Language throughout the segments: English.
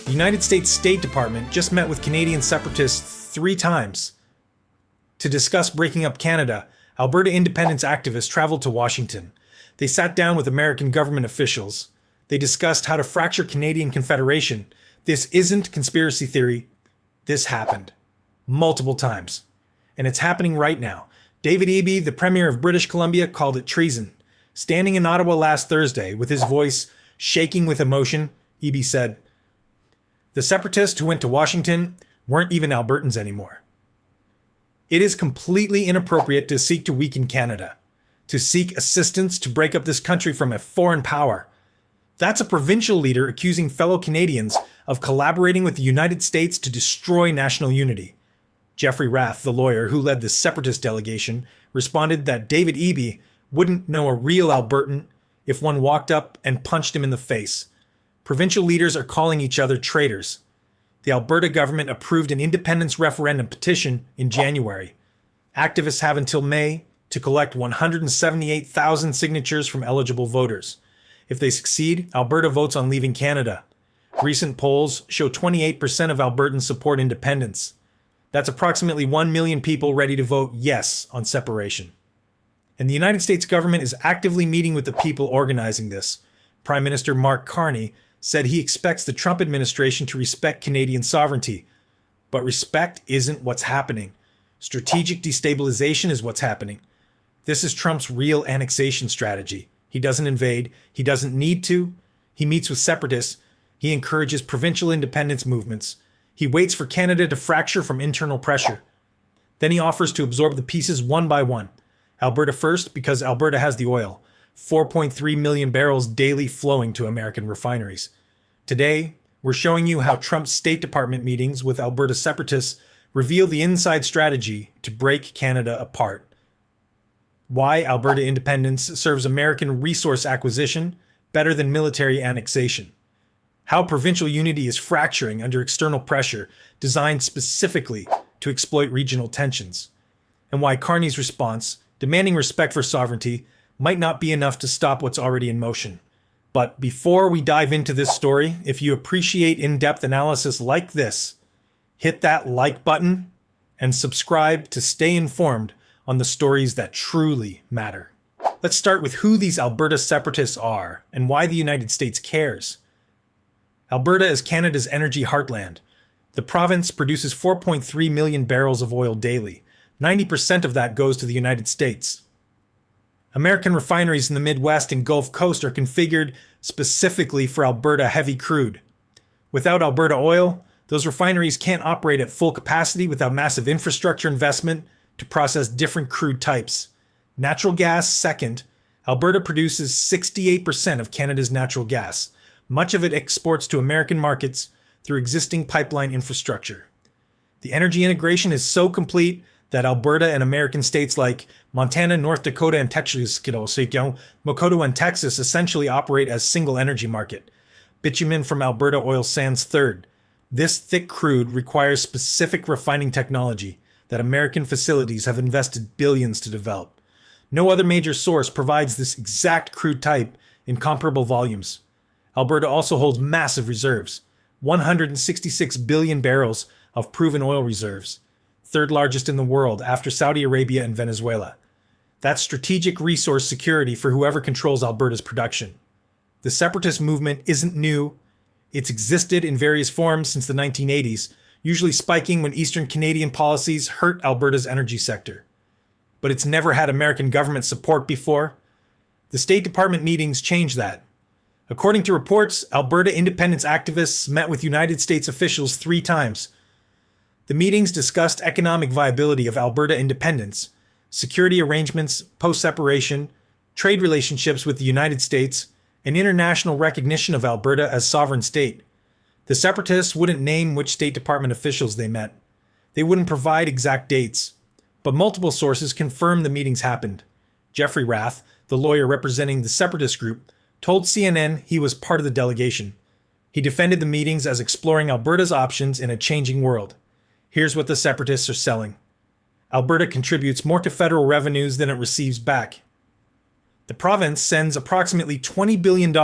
The United States State Department just met with Canadian separatists 3 times. To discuss breaking up Canada, Alberta independence activists traveled to Washington. They sat down with American government officials. They discussed how to fracture Canadian Confederation. This isn't conspiracy theory. This happened. Multiple times. And it's happening right now. David Eby, the Premier of British Columbia, called it treason. Standing in Ottawa last Thursday, with his voice shaking with emotion, Eby said, "The separatists who went to Washington weren't even Albertans anymore. It is completely inappropriate to seek to weaken Canada, to seek assistance to break up this country from a foreign power. That's a provincial leader accusing fellow Canadians of collaborating with the United States to destroy national unity." Jeffrey Rath, the lawyer who led the separatist delegation, responded that David Eby wouldn't know a real Albertan if one walked up and punched him in the face. Provincial leaders are calling each other traitors. The Alberta government approved an independence referendum petition in January. Activists have until May to collect 178,000 signatures from eligible voters. If they succeed, Alberta votes on leaving Canada. Recent polls show 28% of Albertans support independence. That's approximately 1 million people ready to vote yes on separation. And the United States government is actively meeting with the people organizing this. Prime Minister Mark Carney said he expects the Trump administration to respect Canadian sovereignty. But respect isn't what's happening. Strategic destabilization is what's happening. This is Trump's real annexation strategy. He doesn't invade. He doesn't need to. He meets with separatists. He encourages provincial independence movements. He waits for Canada to fracture from internal pressure. Then he offers to absorb the pieces one by one. Alberta first, because Alberta has the oil. 4.3 million barrels daily flowing to American refineries. Today, we're showing you how Trump's State Department meetings with Alberta separatists reveal the inside strategy to break Canada apart. Why Alberta independence serves American resource acquisition better than military annexation. How provincial unity is fracturing under external pressure designed specifically to exploit regional tensions. And why Carney's response, demanding respect for sovereignty, might not be enough to stop what's already in motion. But before we dive into this story, if you appreciate in-depth analysis like this, hit that like button and subscribe to stay informed on the stories that truly matter. Let's start with who these Alberta separatists are and why the United States cares. Alberta is Canada's energy heartland. The province produces 4.3 million barrels of oil daily. 90% of that goes to the United States. American refineries in the Midwest and Gulf Coast are configured specifically for Alberta heavy crude. Without Alberta oil, those refineries can't operate at full capacity without massive infrastructure investment to process different crude types. Natural gas second, Alberta produces 68% of Canada's natural gas. Much of it exports to American markets through existing pipeline infrastructure. The energy integration is so complete that Alberta and American states like Montana, North Dakota, and Texas, Mokoto and Texas essentially operate as single energy market. Bitumen from Alberta oil sands third. This thick crude requires specific refining technology that American facilities have invested billions to develop. No other major source provides this exact crude type in comparable volumes. Alberta also holds massive reserves, 166 billion barrels of proven oil reserves, third largest in the world after Saudi Arabia and Venezuela. That's strategic resource security for whoever controls Alberta's production. The separatist movement isn't new. It's existed in various forms since the 1980s, usually spiking when Eastern Canadian policies hurt Alberta's energy sector. But it's never had American government support before. The State Department meetings changed that. According to reports, Alberta independence activists met with United States officials 3 times. The meetings discussed economic viability of Alberta independence, security arrangements post-separation, trade relationships with the United States, and international recognition of Alberta as sovereign state. The separatists wouldn't name which State Department officials they met. They wouldn't provide exact dates, but multiple sources confirmed the meetings happened. Jeffrey Rath, the lawyer representing the separatist group, told CNN he was part of the delegation. He defended the meetings as exploring Alberta's options in a changing world. Here's what the separatists are selling. Alberta contributes more to federal revenues than it receives back. The province sends approximately $20 billion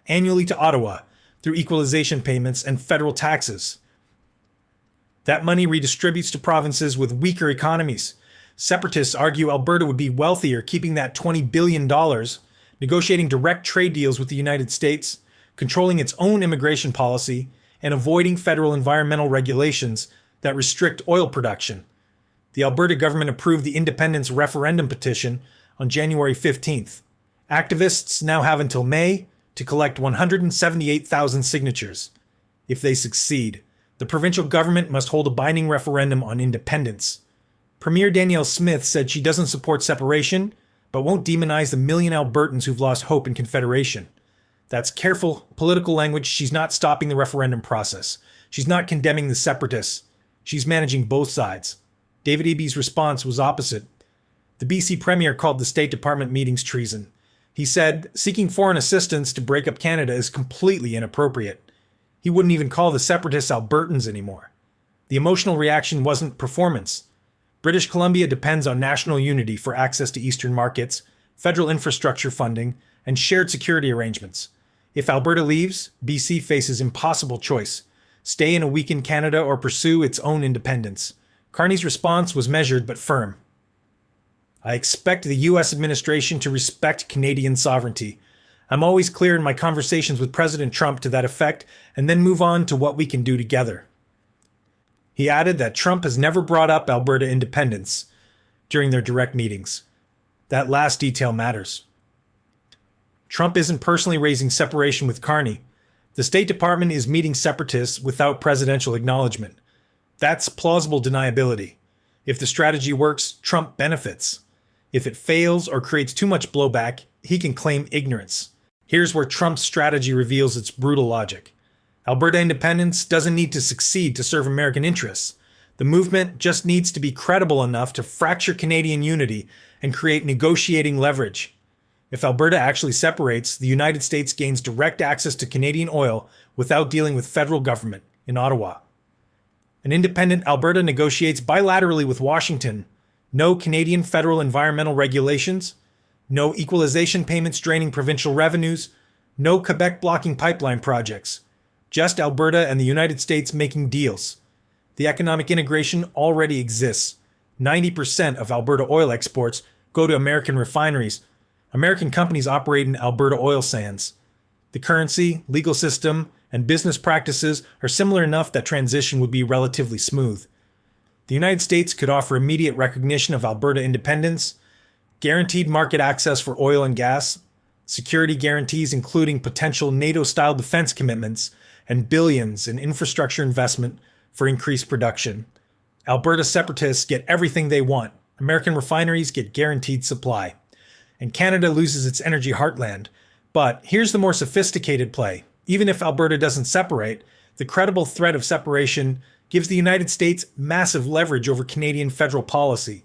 annually to Ottawa, through equalization payments and federal taxes. That money redistributes to provinces with weaker economies. Separatists argue Alberta would be wealthier keeping that $20 billion, negotiating direct trade deals with the United States, controlling its own immigration policy, and avoiding federal environmental regulations that restrict oil production. The Alberta government approved the independence referendum petition on January 15th. Activists now have until May to collect 178,000 signatures. If they succeed, the provincial government must hold a binding referendum on independence. Premier Danielle Smith said she doesn't support separation, but won't demonize the million Albertans who've lost hope in Confederation. That's careful political language. She's not stopping the referendum process. She's not condemning the separatists. She's managing both sides. David Eby's response was opposite. The BC Premier called the State Department meetings treason. He said, seeking foreign assistance to break up Canada is completely inappropriate. He wouldn't even call the separatists Albertans anymore. The emotional reaction wasn't performance. British Columbia depends on national unity for access to eastern markets, federal infrastructure funding, and shared security arrangements. If Alberta leaves, BC faces impossible choice: stay in a weakened Canada or pursue its own independence. Carney's response was measured but firm. I expect the U.S. administration to respect Canadian sovereignty. I'm always clear in my conversations with President Trump to that effect, and then move on to what we can do together. He added that Trump has never brought up Alberta independence during their direct meetings. That last detail matters. Trump isn't personally raising separation with Carney. The State Department is meeting separatists without presidential acknowledgement. That's plausible deniability. If the strategy works, Trump benefits. If it fails or creates too much blowback, he can claim ignorance. Here's where Trump's strategy reveals its brutal logic. Alberta independence doesn't need to succeed to serve American interests. The movement just needs to be credible enough to fracture Canadian unity and create negotiating leverage. If Alberta actually separates, the United States gains direct access to Canadian oil without dealing with federal government in Ottawa. An independent Alberta negotiates bilaterally with Washington. No Canadian federal environmental regulations, no equalization payments draining provincial revenues, no Quebec blocking pipeline projects. Just Alberta and the United States making deals. The economic integration already exists. 90% of Alberta oil exports go to American refineries. American companies operate in Alberta oil sands. The currency, legal system, and business practices are similar enough that transition would be relatively smooth. The United States could offer immediate recognition of Alberta independence, guaranteed market access for oil and gas, security guarantees including potential NATO-style defense commitments, and billions in infrastructure investment for increased production. Alberta separatists get everything they want. American refineries get guaranteed supply. And Canada loses its energy heartland. But here's the more sophisticated play. Even if Alberta doesn't separate, the credible threat of separation gives the United States massive leverage over Canadian federal policy.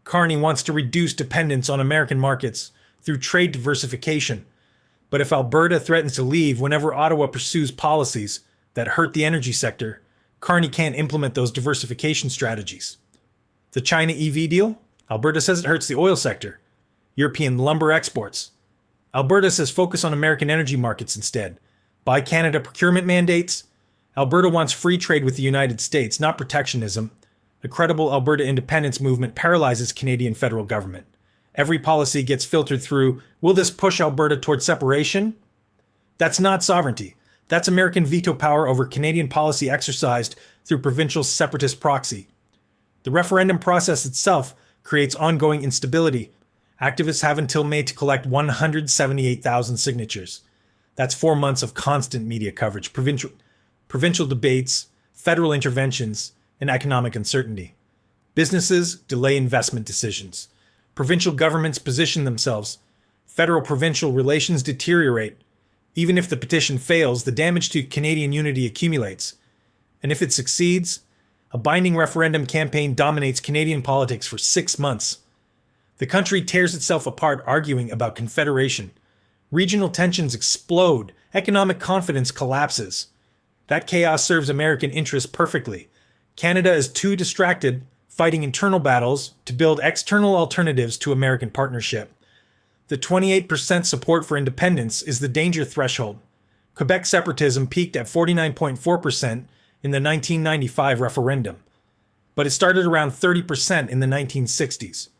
Carney wants to reduce dependence on American markets through trade diversification. But if Alberta threatens to leave whenever Ottawa pursues policies that hurt the energy sector, Carney can't implement those diversification strategies. The China EV deal? Alberta says it hurts the oil sector. European lumber exports. Alberta says focus on American energy markets instead. Buy Canada procurement mandates. Alberta wants free trade with the United States, not protectionism. The credible Alberta independence movement paralyzes Canadian federal government. Every policy gets filtered through, will this push Alberta towards separation? That's not sovereignty. That's American veto power over Canadian policy exercised through provincial separatist proxy. The referendum process itself creates ongoing instability. Activists have until May to collect 178,000 signatures. That's 4 months of constant media coverage, provincial debates, federal interventions, and economic uncertainty. Businesses delay investment decisions. Provincial governments position themselves. Federal-provincial relations deteriorate. Even if the petition fails, the damage to Canadian unity accumulates. And if it succeeds, a binding referendum campaign dominates Canadian politics for 6 months. The country tears itself apart arguing about Confederation. Regional tensions explode. Economic confidence collapses. That chaos serves American interests perfectly. Canada is too distracted fighting internal battles to build external alternatives to American partnership. The 28% support for independence is the danger threshold. Quebec separatism peaked at 49.4% in the 1995 referendum, but it started around 30% in the 1960s.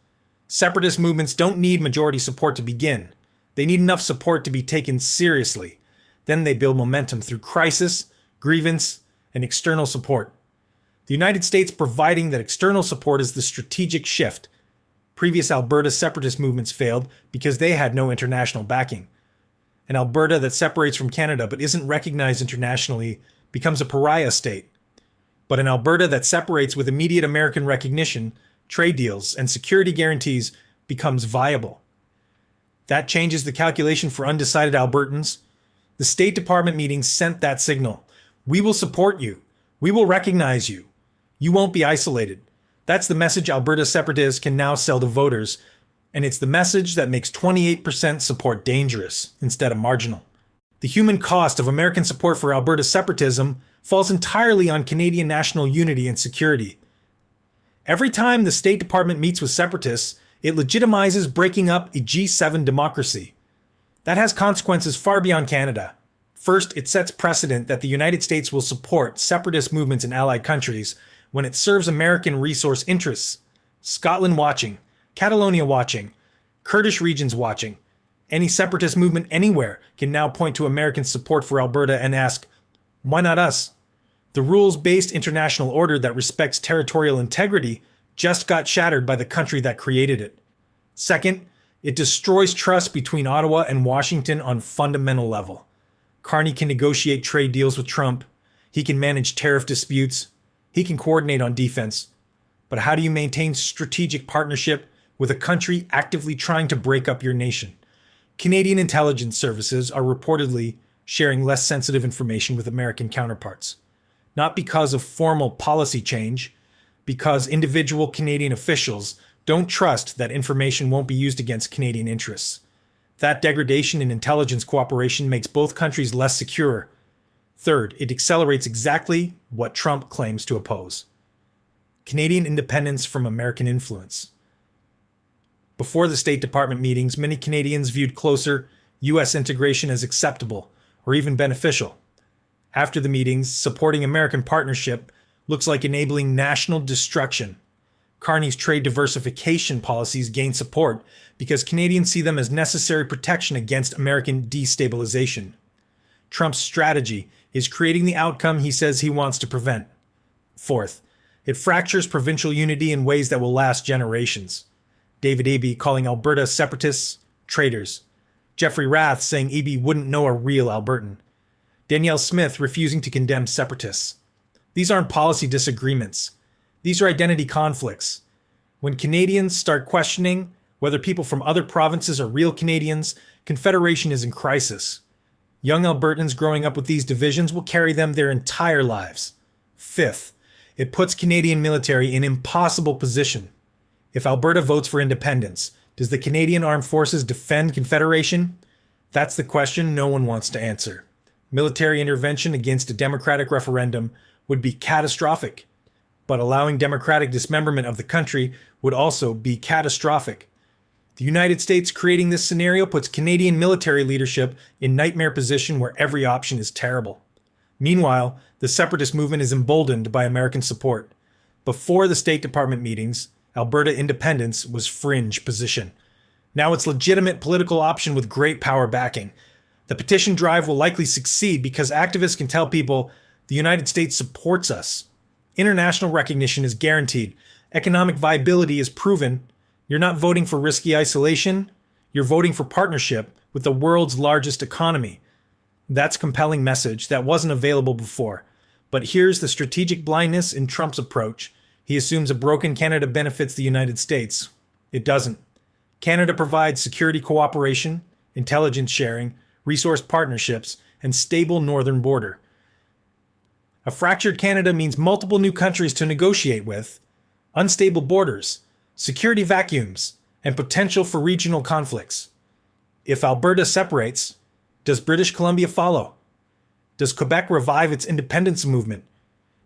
Separatist movements don't need majority support to begin. They need enough support to be taken seriously. Then they build momentum through crisis, grievance, and external support. The United States providing that external support is the strategic shift. Previous Alberta separatist movements failed because they had no international backing. An Alberta that separates from Canada but isn't recognized internationally becomes a pariah state. But an Alberta that separates with immediate American recognition, trade deals, and security guarantees becomes viable. That changes the calculation for undecided Albertans. The State Department meeting sent that signal. We will support you. We will recognize you. You won't be isolated. That's the message Alberta separatists can now sell to voters, and it's the message that makes 28% support dangerous instead of marginal. The human cost of American support for Alberta separatism falls entirely on Canadian national unity and security. Every time the State Department meets with separatists, it legitimizes breaking up a G7 democracy. That has consequences far beyond Canada. First, it sets precedent that the United States will support separatist movements in allied countries when it serves American resource interests. Scotland watching, Catalonia watching, Kurdish regions watching. Any separatist movement anywhere can now point to American support for Alberta and ask, why not us? The rules-based international order that respects territorial integrity just got shattered by the country that created it. Second, it destroys trust between Ottawa and Washington on fundamental level. Carney can negotiate trade deals with Trump. He can manage tariff disputes. He can coordinate on defense. But how do you maintain strategic partnership with a country actively trying to break up your nation? Canadian intelligence services are reportedly sharing less sensitive information with American counterparts. Not because of formal policy change, because individual Canadian officials don't trust that information won't be used against Canadian interests. That degradation in intelligence cooperation makes both countries less secure. Third, it accelerates exactly what Trump claims to oppose: Canadian independence from American influence. Before the State Department meetings, many Canadians viewed closer U.S. integration as acceptable or even beneficial. After the meetings, supporting American partnership looks like enabling national destruction. Carney's trade diversification policies gain support because Canadians see them as necessary protection against American destabilization. Trump's strategy is creating the outcome he says he wants to prevent. Fourth, it fractures provincial unity in ways that will last generations. David Eby calling Alberta separatists traitors. Jeffrey Rath saying Eby wouldn't know a real Albertan. Danielle Smith refusing to condemn separatists. These aren't policy disagreements. These are identity conflicts. When Canadians start questioning whether people from other provinces are real Canadians, Confederation is in crisis. Young Albertans growing up with these divisions will carry them their entire lives. Fifth, it puts Canadian military in an impossible position. If Alberta votes for independence, does the Canadian Armed Forces defend Confederation? That's the question no one wants to answer. Military intervention against a democratic referendum would be catastrophic, but allowing democratic dismemberment of the country would also be catastrophic. The United States creating this scenario puts Canadian military leadership in nightmare position where every option is terrible. Meanwhile, the separatist movement is emboldened by American support. Before the State Department meetings, Alberta independence was fringe position. Now it's legitimate political option with great power backing. The petition drive will likely succeed because activists can tell people the United States supports us. International recognition is guaranteed. Economic viability is proven. You're not voting for risky isolation. You're voting for partnership with the world's largest economy. That's a compelling message that wasn't available before. But here's the strategic blindness in Trump's approach. He assumes a broken Canada benefits the United States. It doesn't. Canada provides security cooperation, intelligence sharing, resource partnerships, and stable northern border. A fractured Canada means multiple new countries to negotiate with, unstable borders, security vacuums, and potential for regional conflicts. If Alberta separates, does British Columbia follow? Does Quebec revive its independence movement?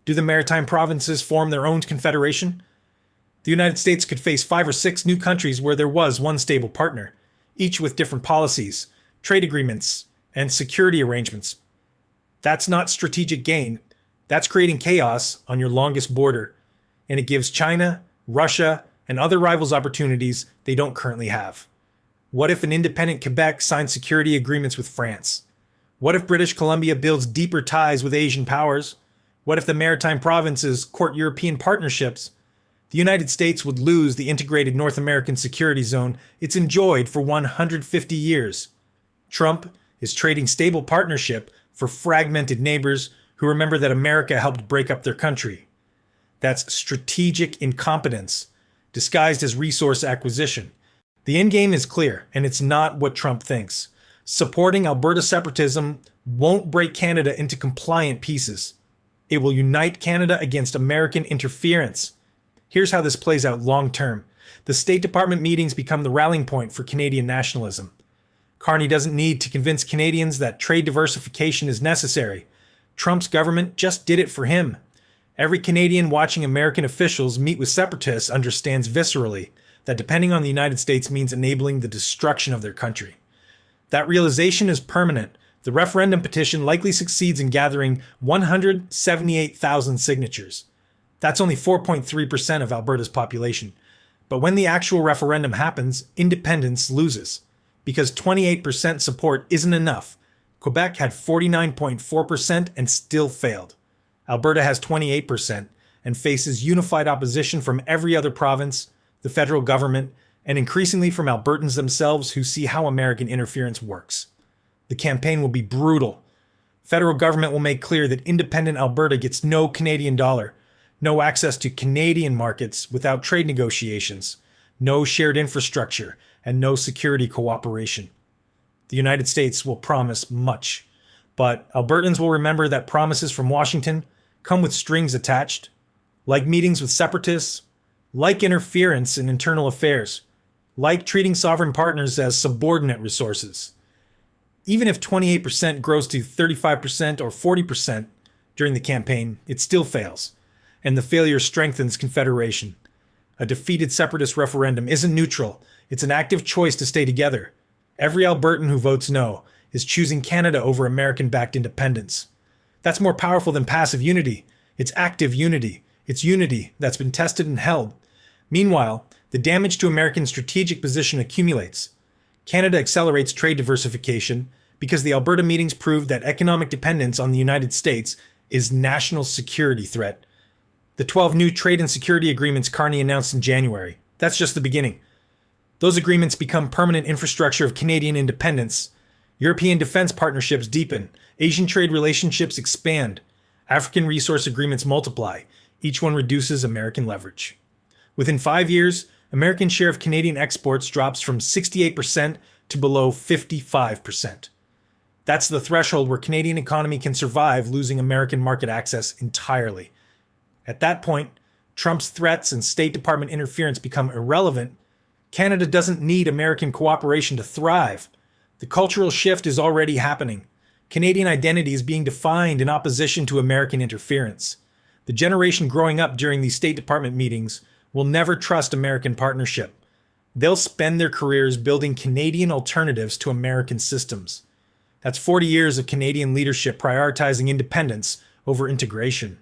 Do the maritime provinces form their own confederation? The United States could face 5 or 6 new countries where there was one stable partner, each with different policies, trade agreements, and security arrangements. That's not strategic gain. That's creating chaos on your longest border. And it gives China, Russia, and other rivals opportunities they don't currently have. What if an independent Quebec signs security agreements with France? What if British Columbia builds deeper ties with Asian powers? What if the maritime provinces court European partnerships? The United States would lose the integrated North American security zone it's enjoyed for 150 years. Trump is trading stable partnership for fragmented neighbors who remember that America helped break up their country. That's strategic incompetence, disguised as resource acquisition. The endgame is clear, and it's not what Trump thinks. Supporting Alberta separatism won't break Canada into compliant pieces. It will unite Canada against American interference. Here's how this plays out long term. The State Department meetings become the rallying point for Canadian nationalism. Carney doesn't need to convince Canadians that trade diversification is necessary. Trump's government just did it for him. Every Canadian watching American officials meet with separatists understands viscerally that depending on the United States means enabling the destruction of their country. That realization is permanent. The referendum petition likely succeeds in gathering 178,000 signatures. That's only 4.3% of Alberta's population. But when the actual referendum happens, independence loses. Because 28% support isn't enough. Quebec had 49.4% and still failed. Alberta has 28% and faces unified opposition from every other province, the federal government, and increasingly from Albertans themselves who see how American interference works. The campaign will be brutal. Federal government will make clear that independent Alberta gets no Canadian dollar, no access to Canadian markets without trade negotiations, no shared infrastructure, and no security cooperation. The United States will promise much, but Albertans will remember that promises from Washington come with strings attached, like meetings with separatists, like interference in internal affairs, like treating sovereign partners as subordinate resources. Even if 28% grows to 35% or 40% during the campaign, it still fails, and the failure strengthens Confederation. A defeated separatist referendum isn't neutral, it's an active choice to stay together. Every Albertan who votes no is choosing Canada over American-backed independence. That's more powerful than passive unity. It's active unity. It's unity that's been tested and held. Meanwhile, the damage to American strategic position accumulates. Canada accelerates trade diversification because the Alberta meetings proved that economic dependence on the United States is national security threat. The 12 new trade and security agreements Carney announced in January. That's just the beginning. Those agreements become permanent infrastructure of Canadian independence. European defense partnerships deepen. Asian trade relationships expand. African resource agreements multiply. Each one reduces American leverage. Within 5 years, American share of Canadian exports drops from 68% to below 55%. That's the threshold where Canadian economy can survive losing American market access entirely. At that point, Trump's threats and State Department interference become irrelevant. Canada doesn't need American cooperation to thrive. The cultural shift is already happening. Canadian identity is being defined in opposition to American interference. The generation growing up during these State Department meetings will never trust American partnership. They'll spend their careers building Canadian alternatives to American systems. That's 40 years of Canadian leadership prioritizing independence over integration.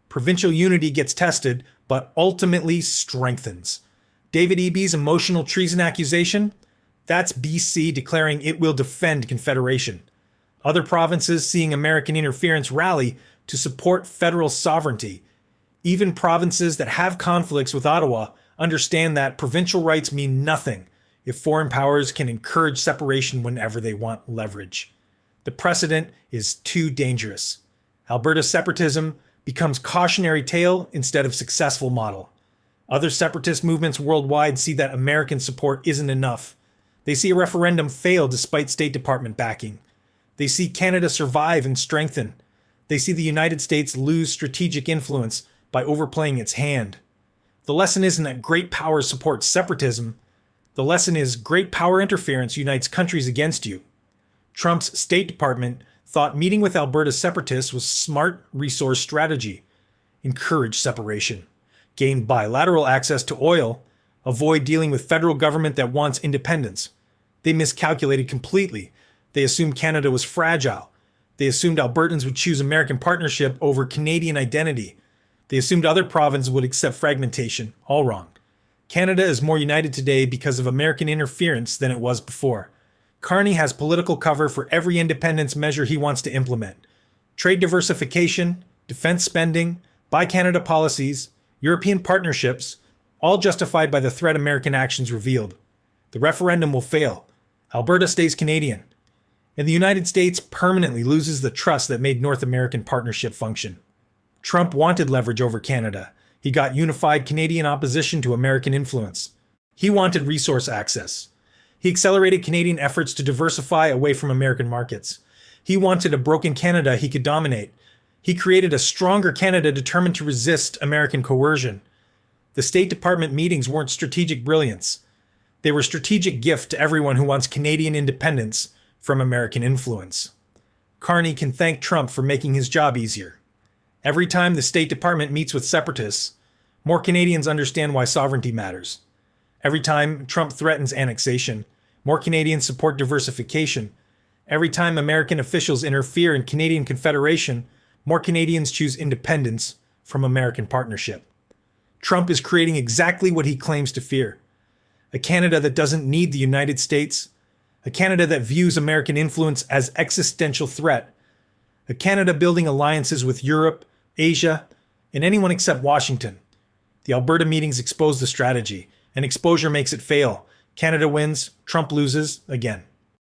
Provincial unity gets tested, but ultimately strengthens. David Eby's emotional treason accusation? That's BC declaring it will defend Confederation. Other provinces seeing American interference rally to support federal sovereignty. Even provinces that have conflicts with Ottawa understand that provincial rights mean nothing if foreign powers can encourage separation whenever they want leverage. The precedent is too dangerous. Alberta separatism becomes cautionary tale instead of successful model. Other separatist movements worldwide see that American support isn't enough. They see a referendum fail despite State Department backing. They see Canada survive and strengthen. They see the United States lose strategic influence by overplaying its hand. The lesson isn't that great power supports separatism. The lesson is great power interference unites countries against you. Trump's State Department thought meeting with Alberta separatists was smart resource strategy. Encourage separation. Gain bilateral access to oil. Avoid dealing with federal government that wants independence. They miscalculated completely. They assumed Canada was fragile. They assumed Albertans would choose American partnership over Canadian identity. They assumed other provinces would accept fragmentation. All wrong. Canada is more united today because of American interference than it was before. Carney has political cover for every independence measure he wants to implement. Trade diversification, defense spending, Buy Canada policies, European partnerships, all justified by the threat American actions revealed. The referendum will fail. Alberta stays Canadian. And the United States permanently loses the trust that made North American partnership function. Trump wanted leverage over Canada. He got unified Canadian opposition to American influence. He wanted resource access. He accelerated Canadian efforts to diversify away from American markets. He wanted a broken Canada he could dominate. He created a stronger Canada determined to resist American coercion. The State Department meetings weren't strategic brilliance. They were a strategic gift to everyone who wants Canadian independence from American influence. Carney can thank Trump for making his job easier. Every time the State Department meets with separatists, more Canadians understand why sovereignty matters. Every time Trump threatens annexation, more Canadians support diversification. Every time American officials interfere in Canadian Confederation, more Canadians choose independence from American partnership. Trump is creating exactly what he claims to fear. A Canada that doesn't need the United States. A Canada that views American influence as existential threat. A Canada building alliances with Europe, Asia, and anyone except Washington. The Alberta meetings expose the strategy, and exposure makes it fail. Canada wins, Trump loses again.